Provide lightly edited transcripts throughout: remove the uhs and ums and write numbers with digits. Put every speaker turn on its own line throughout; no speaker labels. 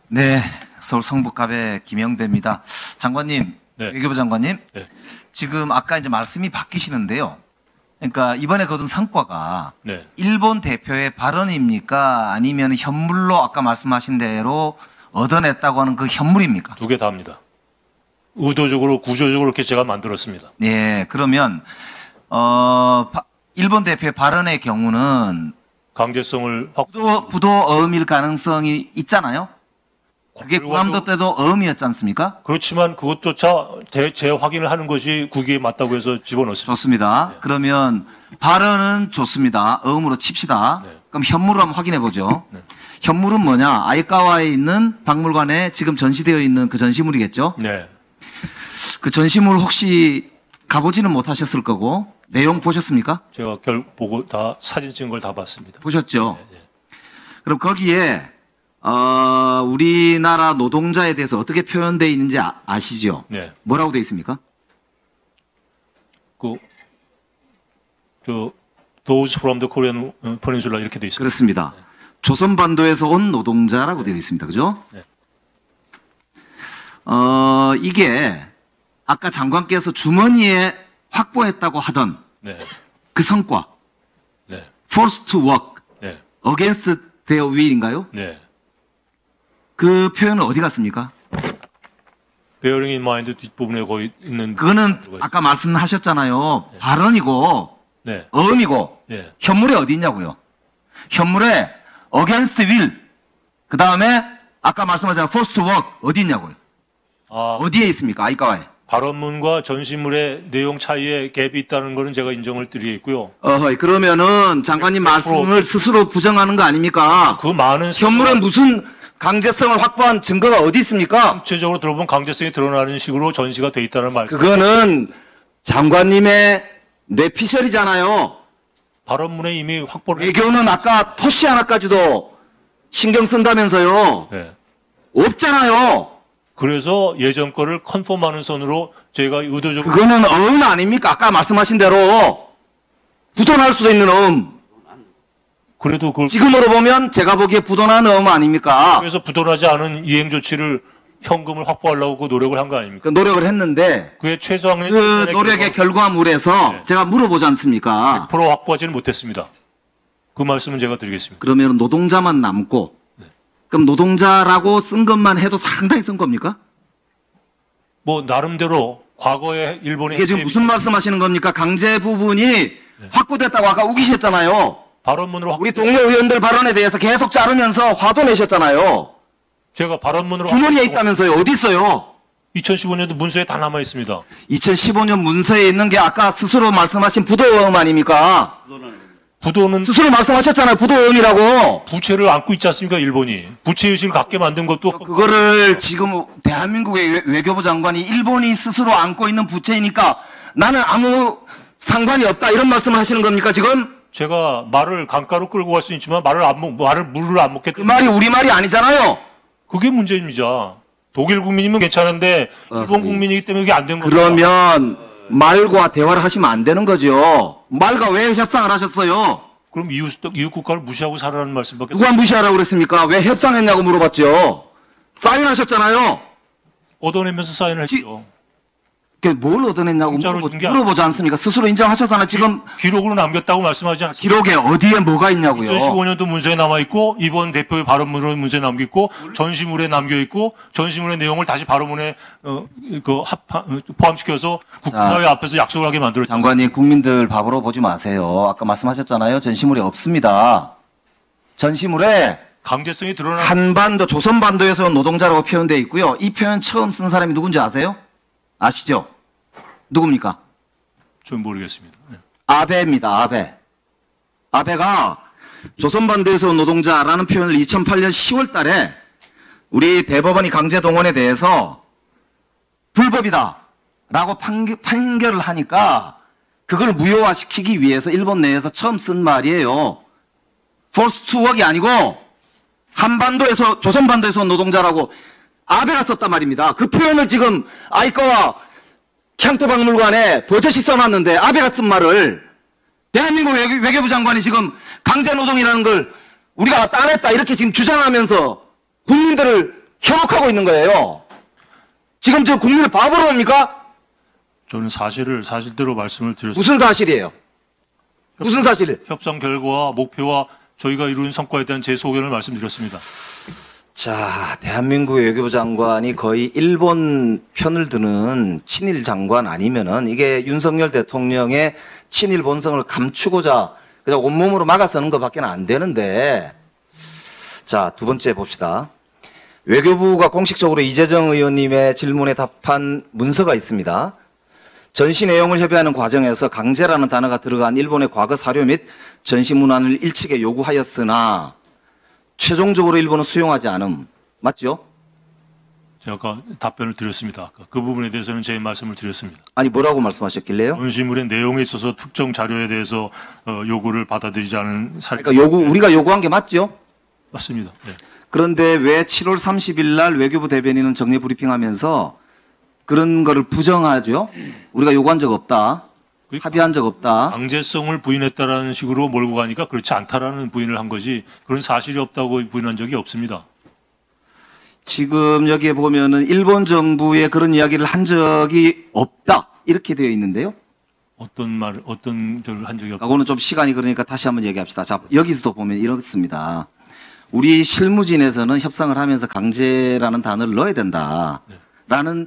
네, 서울 성북갑의 김영배입니다. 장관님,
네.
외교부 장관님,
네.
지금 아까 이제 말씀이 바뀌시는데요. 그러니까 이번에 거둔 성과가
네.
일본 대표의 발언입니까? 아니면 현물로 아까 말씀하신 대로 얻어냈다고 하는 그 현물입니까?
두 개 다 합니다. 의도적으로 구조적으로 이렇게 제가 만들었습니다.
예, 그러면 일본 대표의 발언의 경우는
강제성을
부도 어음일 가능성이 있잖아요. 그게 군함도 때도 어음이었지 않습니까?
그렇지만 그것조차 재확인을 하는 것이 국익에 맞다고 해서 집어넣습니다.
좋습니다.
네.
그러면 발언은 좋습니다. 어음으로 칩시다.
네.
그럼 현물을 한번 확인해 보죠.
네.
현물은 뭐냐? 아이카와에 있는 박물관에 지금 전시되어 있는 그 전시물이겠죠?
네.
그 전시물 혹시 가보지는 못하셨을 거고 내용 보셨습니까?
제가 보고 다 사진 찍은 걸 다 봤습니다.
보셨죠?
네.
그럼 거기에 우리나라 노동자에 대해서 어떻게 표현되어 있는지 아시죠?
네.
뭐라고 되어 있습니까?
Those from the Korean Peninsula 이렇게 돼 있습니다.
그렇습니다. 조선반도에서 온 노동자라고 되어 있습니다. 그죠?
네.
이게 아까 장관께서 주머니에 확보했다고 하던
네.
그 성과,
네.
forced to work
네.
against their will인가요?
네.
그 표현은 어디 갔습니까?
Bearing in mind 뒷부분에 거의 있는
그거는 아까 말씀하셨잖아요. 발언이고
네.
어음이고
네.
현물에 어디 있냐고요? 현물에 against will 그 다음에 아까 말씀하신 forced to work 어디 있냐고요? 어디에 있습니까? 아이카와에.
발언문과 전시물의 내용 차이에 갭이 있다는 것은 제가 인정을 드리겠고요.
그러면은 장관님 말씀을 스스로 부정하는 거 아닙니까?
그 많은
현물에 무슨 강제성을 확보한 증거가 어디 있습니까?
전체적으로 들어보면 강제성이 드러나는 식으로 전시가 돼 있다는 말씀.
그거는 장관님의 뇌피셜이잖아요.
발언문에 이미 확보를
외교는 아까 토시 하나까지도 신경 쓴다면서요.
네.
없잖아요.
그래서 예전 거를 컨펌하는 선으로 저희가 의도적으로
그거는 어음 아닙니까? 아까 말씀하신 대로 부도날 수도 있는 어음.
그래도 그걸
지금으로 보면 제가 보기에 부도난 어음 아닙니까?
그래서 부도나지 않은 이행 조치를 현금을 확보하려고 그 노력을 한 거 아닙니까?
그 노력을 했는데
그의 최소한의
그 노력의 결과물에서
네.
제가 물어보지 않습니까?
100% 확보하지는 못했습니다. 그 말씀은 제가 드리겠습니다.
그러면 노동자만 남고 그럼 노동자라고 쓴 것만 해도 상당히 쓴 겁니까?
뭐 나름대로 과거에 일본의
이게 지금 무슨 말씀하시는 겁니까? 강제 부분이 확보됐다고 아까 우기셨잖아요.
발언문으로
우리 동료 의원들 발언에 대해서 계속 자르면서 화도 내셨잖아요.
제가 발언문으로
주머니에 있다면서요. 어디 있어요?
2015년도 문서에 다 남아 있습니다.
2015년 문서에 있는 게 아까 스스로 말씀하신 부도어음 아닙니까?
부도는
스스로 말씀하셨잖아요. 부도어음이라고.
부채를 안고 있지 않습니까? 일본이 부채 의식을 갖게 만든 것도
그거를 지금 대한민국의 외교부 장관이 일본이 스스로 안고 있는 부채이니까 나는 아무 상관이 없다 이런 말씀을 하시는 겁니까 지금?
제가 말을 강가로 끌고 갈 수 있지만 물을 안 먹게
그 말이 우리 말이 아니잖아요.
그게 문제입니다. 독일 국민이면 괜찮은데 일본 국민이기 때문에 그게 안 된 거죠.
그러면 말과 대화를 하시면 안 되는 거죠. 말과 왜 협상을 하셨어요?
그럼 이웃 국가를 무시하고 살아라는 말씀밖에
누가 무시하라고 그랬습니까? 왜 협상했냐고 물어봤죠. 사인하셨잖아요.
얻어내면서 사인을 했죠.
뭘 얻어냈냐고
공짜로 준게
물어보지 않습니까? 스스로 인정하셨잖아요. 지금
기록으로 남겼다고 말씀하지 않습니까?
기록에 어디에 뭐가 있냐고요.
2015년도 문서에 남아있고 이번 대표의 발언문으로 문서에 남겨있고 전시물에 남겨있고 전시물의 내용을 다시 발언문에 포함시켜서 국가회 앞에서 약속을 하게 만들었죠.
장관님 국민들 바보로 보지 마세요. 아까 말씀하셨잖아요. 전시물이 없습니다. 전시물에
강제성이 드러난
한반도 조선반도에서 온 노동자라고 표현되어 있고요. 이 표현 처음 쓴 사람이 누군지 아세요? 아시죠? 누굽니까?
좀 모르겠습니다. 네.
아베입니다. 아베. 아베가 조선반도에서 온 노동자라는 표현을 2008년 10월 달에 우리 대법원이 강제동원에 대해서 불법이다 라고 판결을 하니까 그걸 무효화시키기 위해서 일본 내에서 처음 쓴 말이에요. forced to work이 아니고 한반도에서 조선반도에서 온 노동자라고 아베가 썼단 말입니다. 그 표현을 지금 아이카와 향토 박물관에 버젓이 써놨는데 아베가 쓴 말을 대한민국 외교부 장관이 지금 강제노동이라는 걸 우리가 따냈다 이렇게 지금 주장하면서 국민들을 현혹하고 있는 거예요. 지금 저 국민을 바보로 봅니까?
저는 사실대로 말씀을 드렸습니다.
무슨 사실이에요? 무슨 사실?
협상 결과와 목표와 저희가 이룬 성과에 대한 제 소견을 말씀드렸습니다.
자, 대한민국 외교부 장관이 거의 일본 편을 드는 친일 장관 아니면은 이게 윤석열 대통령의 친일 본성을 감추고자 그냥 온몸으로 막아서는 것밖에 안 되는데, 자, 두 번째 봅시다. 외교부가 공식적으로 이재정 의원님의 질문에 답한 문서가 있습니다. 전시 내용을 협의하는 과정에서 강제라는 단어가 들어간 일본의 과거 사료 및 전시 문안을 일찍이 요구하였으나 최종적으로 일본은 수용하지 않음. 맞죠?
제가 아까 답변을 드렸습니다. 아까 그 부분에 대해서는 제 말씀을 드렸습니다.
아니 뭐라고 말씀하셨길래요?
전시물의 내용에 있어서 특정 자료에 대해서 요구를 받아들이지 않은 사례.
그러니까 우리가 요구한 게 맞죠?
맞습니다. 네.
그런데 왜 7월 30일 날 외교부 대변인은 정례 브리핑하면서 그런 거를 부정하죠? 우리가 요구한 적 없다. 합의한 적 없다.
강제성을 부인했다라는 식으로 몰고 가니까 그렇지 않다라는 부인을 한 거지 그런 사실이 없다고 부인한 적이 없습니다.
지금 여기에 보면은 일본 정부에 그런 이야기를 한 적이 없다. 이렇게 되어 있는데요.
어떤 걸 한 적이 없다.
그거는 좀 시간이 그러니까 다시 한번 얘기합시다. 자, 여기서도 보면 이렇습니다. 우리 실무진에서는 협상을 하면서 강제라는 단어를 넣어야 된다. 라는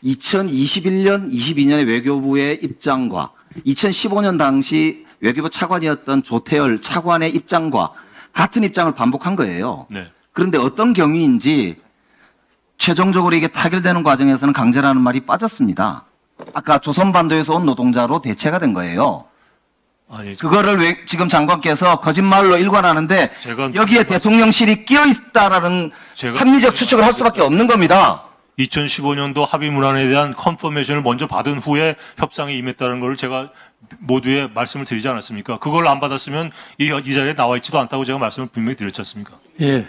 2021년, 22년의 외교부의 입장과 2015년 당시 외교부 차관이었던 조태열 차관의 입장과 같은 입장을 반복한 거예요.
네.
그런데 어떤 경위인지 최종적으로 이게 타결되는 과정에서는 강제라는 말이 빠졌습니다. 아까 조선반도에서 온 노동자로 대체가 된 거예요.
아니,
그거를 왜 지금 장관께서 거짓말로 일관하는데
제가
여기에 대통령실이 끼어 있다라는
제가
합리적 추측을 할 수밖에 없는 겁니다.
2015년도 합의 문안에 대한 컨퍼메이션을 먼저 받은 후에 협상에 임했다는 걸 제가 모두에 말씀을 드리지 않았습니까? 그걸 안 받았으면 이 자리에 나와 있지도 않다고 제가 말씀을 분명히 드렸지 않습니까?
예.